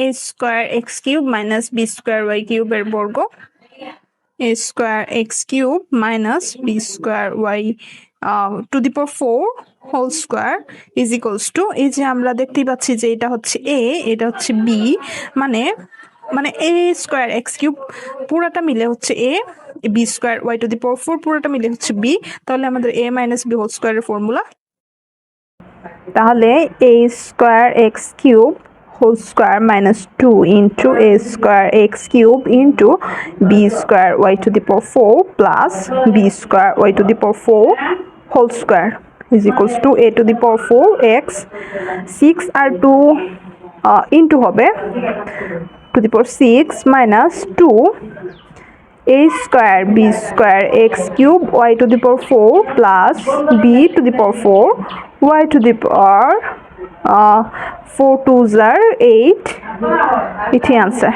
a square X cube minus B square Y কিউবের বর্গ, a square X cube minus B square Y to the power 4 whole square is equals to, এই যে আমরা দেখতেই পাচ্ছি যে এটা হচ্ছে এ, এটা হচ্ছে বি, মানে মানে এ স্কোয়ার এক্স কিউব পুরোটা মিলে হচ্ছে A, B square Y to the power 4 পুরোটা মিলে হচ্ছে বি। তাহলে আমাদের এ মাইনাস বি হোল স্কোয়ারের ফর্মুলা, তাহলে A square X cube whole square minus 2 into A square X cube into B square Y to the power 4 plus B square Y to the power 4 whole square is equals to a to the power 4 x 6 R 2 into হবে to the power 6 minus 2 a square b square x cube y to the power 4 plus b to the power 4 y to the power 4 2s are 8, এটি answer।